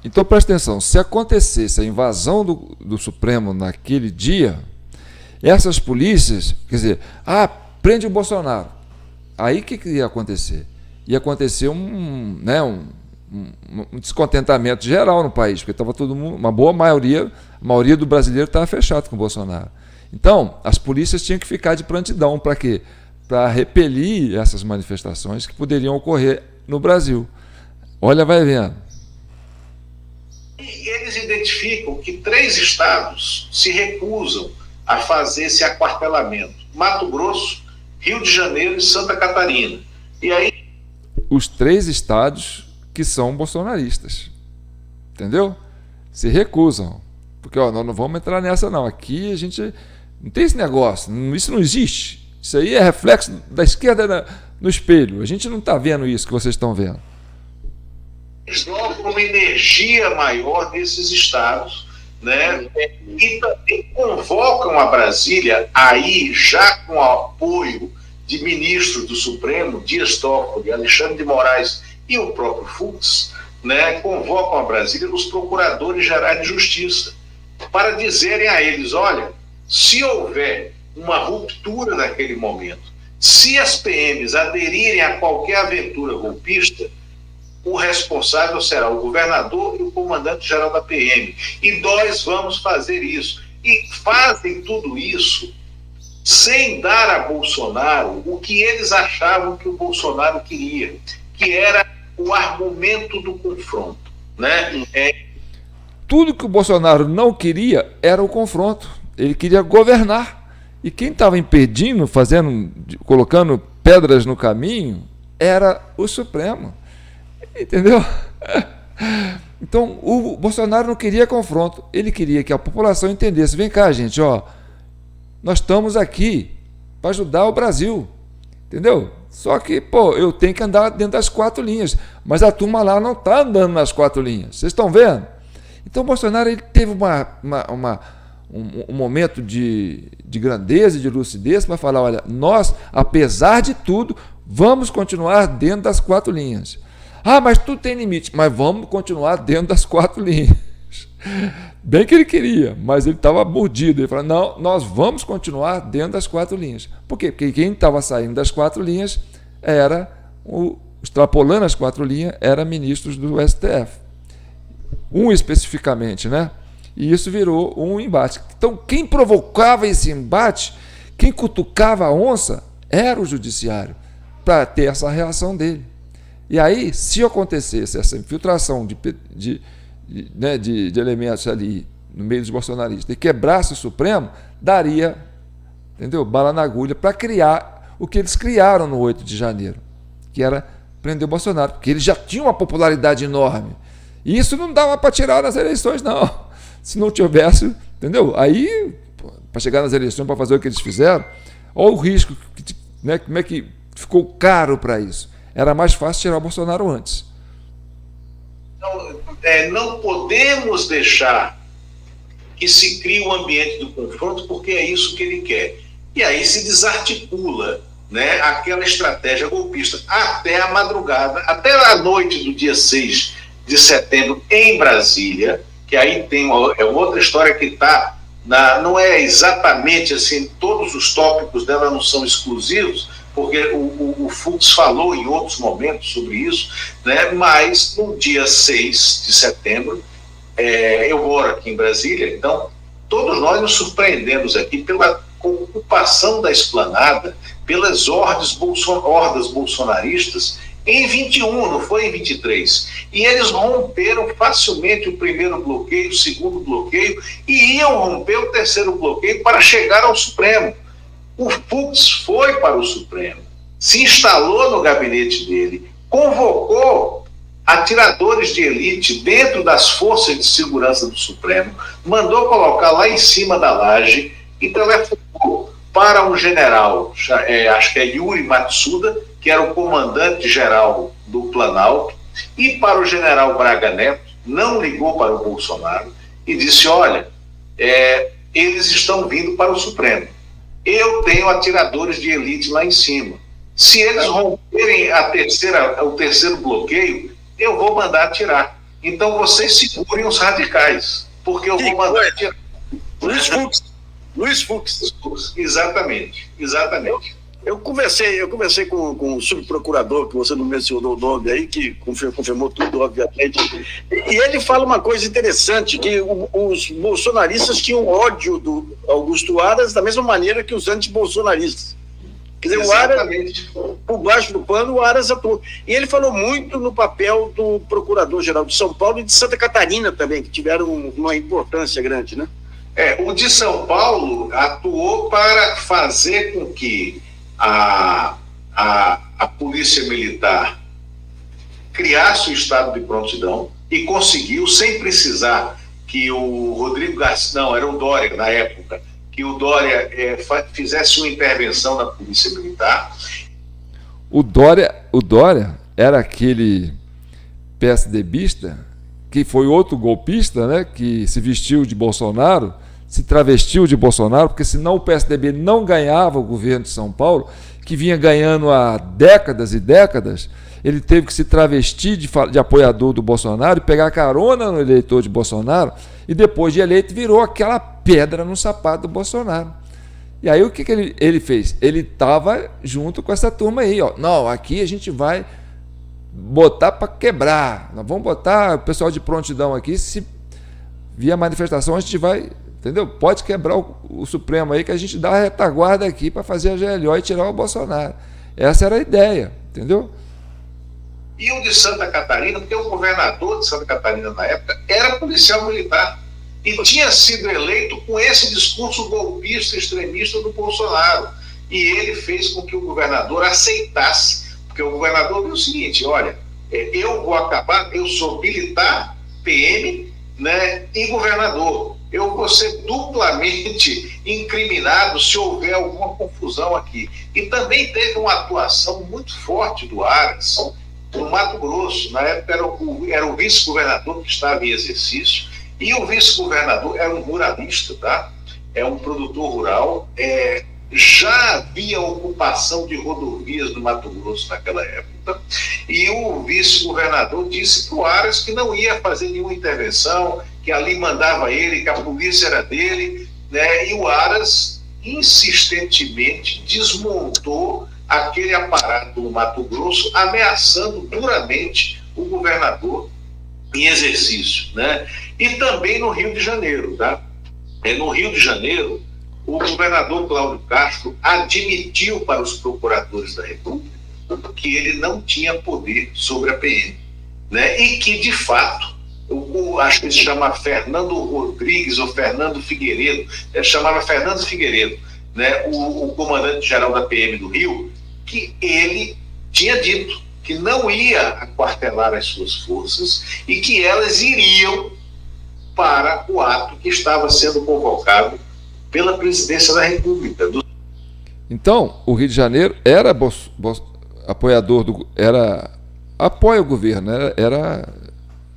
Então presta atenção, se acontecesse a invasão do Supremo naquele dia, essas polícias, quer dizer, prende o Bolsonaro. Aí o que ia acontecer? Ia acontecer uma um descontentamento geral no país, porque estava todo mundo, uma boa maioria, a maioria do brasileiro estava fechado com o Bolsonaro. Então, as polícias tinham que ficar de prontidão. Para quê? Para repelir essas manifestações que poderiam ocorrer no Brasil. Olha, vai vendo. E eles identificam que 3 estados se recusam a fazer esse aquartelamento: Mato Grosso, Rio de Janeiro e Santa Catarina. E aí os 3 estados que são bolsonaristas, entendeu? Se recusam, porque nós não vamos entrar nessa não, aqui a gente não tem esse negócio, isso não existe, isso aí é reflexo da esquerda no espelho, a gente não está vendo isso que vocês estão vendo. eles jogam uma energia maior nesses estados, né? E também convocam a Brasília, aí já com o apoio de ministros do Supremo, Dias Toffoli, Alexandre de Moraes e o próprio Fux, né, convocam a Brasília os procuradores gerais de justiça para dizerem a eles: olha, se houver uma ruptura naquele momento, se as PMs aderirem a qualquer aventura golpista, o responsável será o governador e o comandante-geral da PM. E nós vamos fazer isso. E fazem tudo isso sem dar a Bolsonaro o que eles achavam que o Bolsonaro queria, que era o argumento do confronto, né? Tudo que o Bolsonaro não queria era o confronto. Ele queria governar. E quem estava impedindo, colocando pedras no caminho, era o Supremo. Entendeu? Então, o Bolsonaro não queria confronto. Ele queria que a população entendesse: vem cá, gente, nós estamos aqui para ajudar o Brasil. Entendeu? Só que, eu tenho que andar dentro das 4 linhas. Mas a turma lá não está andando nas 4 linhas. Vocês estão vendo? Então, o Bolsonaro ele teve um momento de grandeza e de lucidez para falar: olha, nós, apesar de tudo, vamos continuar dentro das 4 linhas. Ah, mas tudo tem limite. Mas vamos continuar dentro das 4 linhas. Bem que ele queria, mas ele estava mordido. Ele falou: não, nós vamos continuar dentro das 4 linhas. Por quê? Porque quem estava saindo das 4 linhas era, extrapolando as 4 linhas, era ministros do STF. Um especificamente, né? E isso virou um embate. Então, quem provocava esse embate, quem cutucava a onça, era o judiciário, para ter essa reação dele. E aí, se acontecesse essa infiltração de elementos ali no meio dos bolsonaristas e quebrasse o Supremo, daria, entendeu, bala na agulha para criar o que eles criaram no 8 de janeiro, que era prender o Bolsonaro, porque ele já tinha uma popularidade enorme. E isso não dava para tirar nas eleições, não. Se não tivesse, entendeu? Aí, para chegar nas eleições, para fazer o que eles fizeram, olha o risco, né, como é que ficou caro para isso. Era mais fácil tirar o Bolsonaro antes. Não podemos deixar que se crie o ambiente do confronto, porque é isso que ele quer. E aí se desarticula, né, aquela estratégia golpista até a madrugada, até a noite do dia 6 de setembro em Brasília, que aí tem outra história que está, não é exatamente assim, todos os tópicos dela não são exclusivos, porque o Fux falou em outros momentos sobre isso, né? Mas no dia 6 de setembro, eu moro aqui em Brasília, então todos nós nos surpreendemos aqui pela ocupação da esplanada, pelas hordas bolsonaristas em 21, não foi em 23. E eles romperam facilmente o primeiro bloqueio, o segundo bloqueio, e iam romper o terceiro bloqueio para chegar ao Supremo. O Fux foi para o Supremo, se instalou no gabinete dele, convocou atiradores de elite dentro das forças de segurança do Supremo, mandou colocar lá em cima da laje e telefonou para um general, acho que é Yuri Matsuda, que era o comandante-geral do Planalto, e para o general Braga Neto, não ligou para o Bolsonaro e disse: olha, eles estão vindo para o Supremo. Eu tenho atiradores de elite lá em cima. Se eles romperem o terceiro bloqueio, eu vou mandar atirar. Então vocês segurem os radicais, porque eu vou mandar atirar. Luiz Fux. Exatamente. Eu conversei com o subprocurador, que você não mencionou o nome aí, que confirmou tudo, obviamente. E ele fala uma coisa interessante, que os bolsonaristas tinham ódio do Augusto Aras da mesma maneira que os antibolsonaristas. Quer dizer, Exatamente. o Aras, por baixo do pano, o Aras atuou. E ele falou muito no papel do Procurador-Geral de São Paulo e de Santa Catarina também, que tiveram uma importância grande, né? O de São Paulo atuou para fazer com que a Polícia Militar criasse o estado de prontidão e conseguiu, sem precisar que o Rodrigo Garcia, não, era o Dória na época, que o Dória fizesse uma intervenção na Polícia Militar. O Dória era aquele PSDBista que foi outro golpista, né, que se vestiu de Bolsonaro, se travestiu de Bolsonaro, porque senão o PSDB não ganhava o governo de São Paulo, que vinha ganhando há décadas e décadas. Ele teve que se travestir de apoiador do Bolsonaro e pegar carona no eleitor de Bolsonaro, e depois de eleito virou aquela pedra no sapato do Bolsonaro. E aí o que ele fez? Ele estava junto com essa turma aí, ó. Não, aqui a gente vai botar para quebrar, nós vamos botar o pessoal de prontidão aqui, se vier manifestação a gente vai, entendeu? Pode quebrar o Supremo aí, que a gente dá a retaguarda aqui para fazer a GLO e tirar o Bolsonaro. Essa era a ideia, entendeu? E o de Santa Catarina, porque o governador de Santa Catarina na época era policial militar e tinha sido eleito com esse discurso golpista, extremista do Bolsonaro. E ele fez com que o governador aceitasse, porque o governador viu o seguinte: olha, eu vou acabar, eu sou militar, PM, né, e governador. Eu vou ser duplamente incriminado se houver alguma confusão aqui. E também teve uma atuação muito forte do Aras no Mato Grosso. Na época era o vice-governador que estava em exercício, e o vice-governador era um ruralista, tá? É um produtor rural. Já havia ocupação de rodovias no Mato Grosso naquela época, e o vice-governador disse para o Aras que não ia fazer nenhuma intervenção, que ali mandava ele, que a polícia era dele, né? E o Aras insistentemente desmontou aquele aparato no Mato Grosso, ameaçando duramente o governador em exercício, né? E também no Rio de Janeiro, tá? No Rio de Janeiro, o governador Cláudio Castro admitiu para os procuradores da República que ele não tinha poder sobre a PM, né? E que, de fato, acho que ele se chama Fernando Rodrigues ou Fernando Figueiredo, chamava Fernando Figueiredo, né? O comandante-geral da PM do Rio, que ele tinha dito que não ia aquartelar as suas forças e que elas iriam para o ato que estava sendo convocado pela presidência da República. Então, o Rio de Janeiro era apoiador apoia o governo, era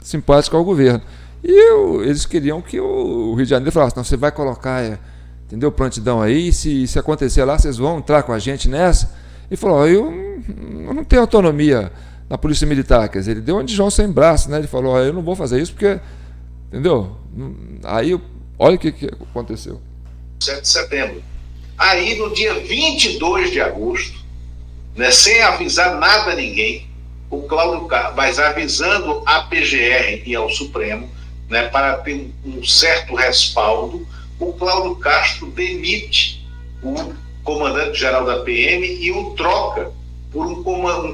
simpático ao governo. E eles queriam que o Rio de Janeiro falasse: não, você vai colocar, entendeu, prontidão aí, se acontecer lá, vocês vão entrar com a gente nessa. Ele falou: eu não tenho autonomia na Polícia Militar. Quer dizer, ele deu um de João sem braço, né? Ele falou: eu não vou fazer isso porque, entendeu? Aí, olha o que aconteceu. 7 de setembro. Aí, no dia 22 de agosto, né, sem avisar nada a ninguém, o Cláudio Castro, mas avisando a PGR e ao Supremo, né, para ter um certo respaldo, o Cláudio Castro demite o comandante-geral da PM e o troca por um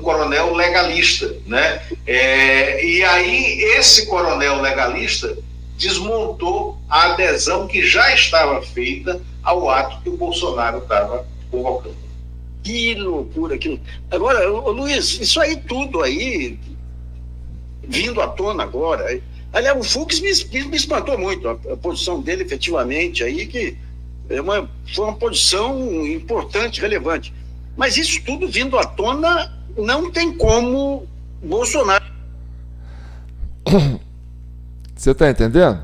coronel legalista, né? E aí esse coronel legalista desmontou a adesão que já estava feita ao ato que o Bolsonaro estava convocando. Que loucura aquilo. Agora, Luiz, isso aí tudo aí, vindo à tona agora, aliás, o Fux me espantou muito, a posição dele efetivamente aí, que foi uma posição importante, relevante. Mas isso tudo vindo à tona, não tem como Bolsonaro... Você está entendendo?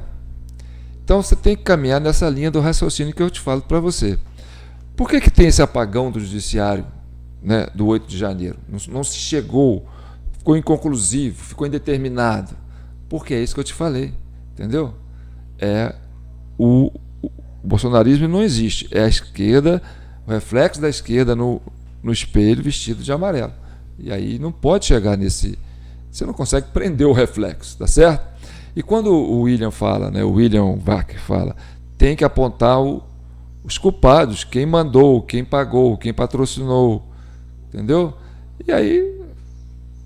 Então você tem que caminhar nessa linha do raciocínio que eu te falo para você. Por que tem esse apagão do judiciário, né, do 8 de janeiro? Não se chegou, ficou inconclusivo, ficou indeterminado. Porque é isso que eu te falei, entendeu? O bolsonarismo não existe. É a esquerda, o reflexo da esquerda no no espelho vestido de amarelo. E aí não pode chegar nesse... Você não consegue prender o reflexo, tá certo? E quando o William fala, né, o William Wacker fala, tem que apontar os culpados, quem mandou, quem pagou, quem patrocinou, entendeu? E aí,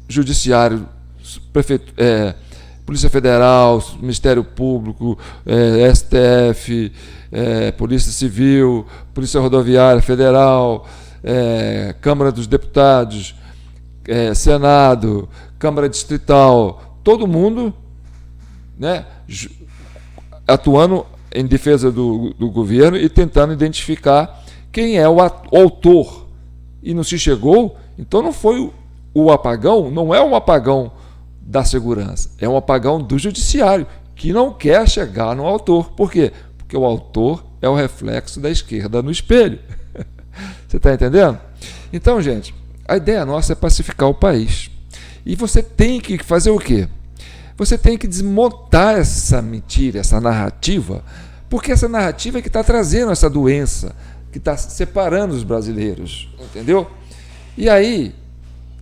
Judiciário, Polícia Federal, Ministério Público, STF, Polícia Civil, Polícia Rodoviária Federal, Câmara dos Deputados, Senado, Câmara Distrital, todo mundo, né, atuando em defesa do governo e tentando identificar quem é o autor. E não se chegou, então não foi o apagão, não é um apagão da segurança, é um apagão do judiciário, que não quer chegar no autor. Por quê? Porque o autor é o reflexo da esquerda no espelho. Você está entendendo? Então, gente, a ideia nossa é pacificar o país. E você tem que fazer o quê? Você tem que desmontar essa mentira, essa narrativa, porque essa narrativa é que está trazendo essa doença, que está separando os brasileiros, entendeu? E aí,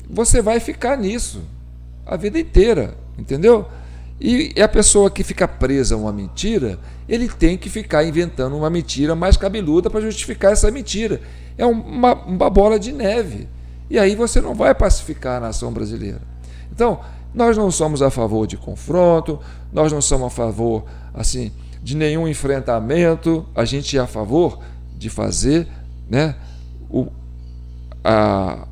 você vai ficar nisso a vida inteira, entendeu? E a pessoa que fica presa a uma mentira, ele tem que ficar inventando uma mentira mais cabeluda para justificar essa mentira. É uma bola de neve. E aí você não vai pacificar a nação brasileira. Então, nós não somos a favor de confronto, nós não somos a favor, assim, de nenhum enfrentamento, a gente é a favor de fazer, né, a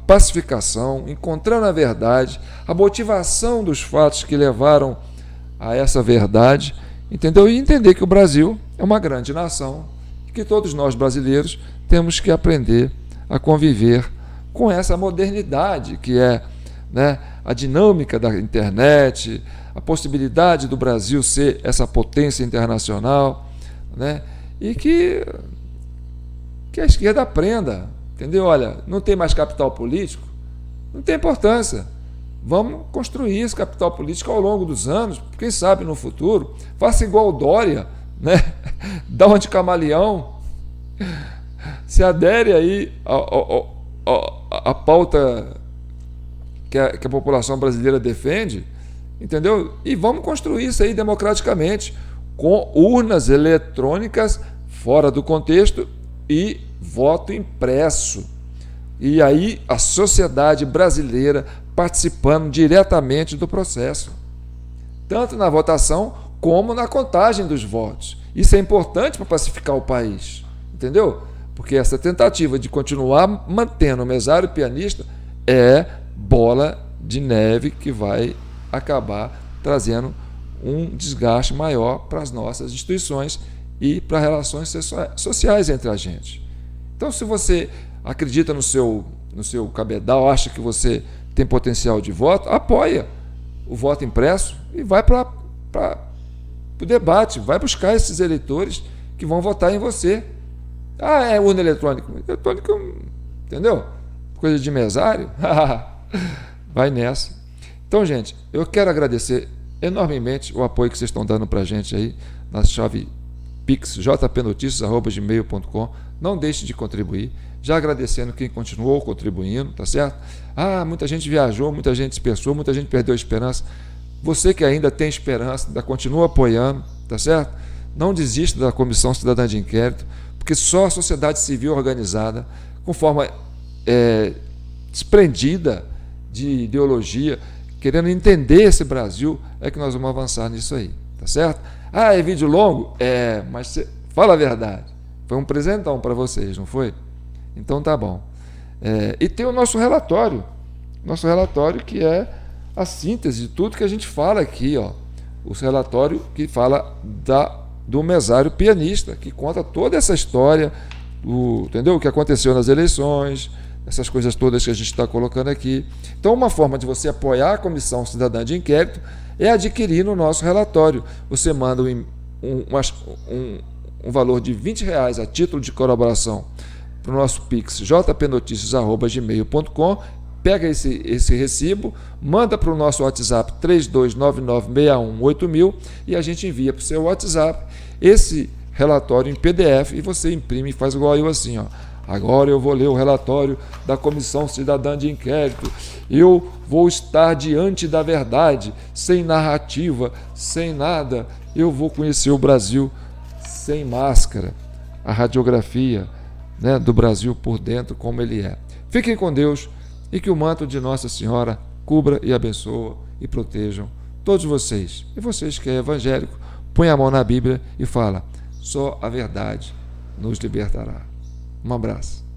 pacificação, encontrando a verdade, a motivação dos fatos que levaram a essa verdade, entendeu? E entender que o Brasil é uma grande nação, e que todos nós brasileiros temos que aprender a conviver com essa modernidade que é, né, a dinâmica da internet, a possibilidade do Brasil ser essa potência internacional, né, e que a esquerda aprenda, entendeu? Olha, não tem mais capital político, não tem importância. Vamos construir esse capital político ao longo dos anos, quem sabe no futuro. Faça igual o Dória, né? Dá uma de camaleão, se adere aí a pauta que a população brasileira defende, entendeu? E vamos construir isso aí democraticamente, com urnas eletrônicas fora do contexto e voto impresso. E aí a sociedade brasileira participando diretamente do processo, tanto na votação como na contagem dos votos. Isso é importante para pacificar o país, entendeu? Porque essa tentativa de continuar mantendo o mesário pianista é bola de neve que vai acabar trazendo um desgaste maior para as nossas instituições e para as relações sociais entre a gente. Então, se você acredita no seu cabedal, acha que você tem potencial de voto, apoia o voto impresso e vai para o debate, vai buscar esses eleitores que vão votar em você. Ah, é urna eletrônica. Eletrônica, entendeu? Coisa de mesário. Vai nessa. Então, gente, eu quero agradecer enormemente o apoio que vocês estão dando para a gente aí na chave Pix, jpnoticias@gmail.com. Não deixe de contribuir. Já agradecendo quem continuou contribuindo, tá certo? Ah, muita gente viajou, muita gente dispersou, muita gente perdeu a esperança. Você que ainda tem esperança, continua apoiando, tá certo? Não desista da Comissão Cidadã de Inquérito, porque só a sociedade civil organizada, com forma desprendida de ideologia, querendo entender esse Brasil, é que nós vamos avançar nisso aí, tá certo? Ah, é vídeo longo? Mas fala a verdade. Foi um presentão para vocês, não foi? Então tá bom. E tem o nosso relatório que é a síntese de tudo que a gente fala aqui, ó. O relatório que fala do mesário pianista, que conta toda essa história, entendeu? O que aconteceu nas eleições, essas coisas todas que a gente está colocando aqui. Então, uma forma de você apoiar a Comissão Cidadã de Inquérito é adquirir no nosso relatório. Você manda um valor de R$20 a título de colaboração para o nosso Pix, jpnoticias@gmail.com, pega esse recibo, manda para o nosso WhatsApp 3299618000 e a gente envia para o seu WhatsApp esse relatório em PDF e você imprime e faz igual eu assim, ó. Agora eu vou ler o relatório da Comissão Cidadã de Inquérito. Eu vou estar diante da verdade, sem narrativa, sem nada. Eu vou conhecer o Brasil sem máscara, a radiografia, né, do Brasil por dentro, como ele é. Fiquem com Deus e que o manto de Nossa Senhora cubra e abençoe e protejam todos vocês. E vocês que é evangélico, põe a mão na Bíblia e fala: só a verdade nos libertará. Um abraço.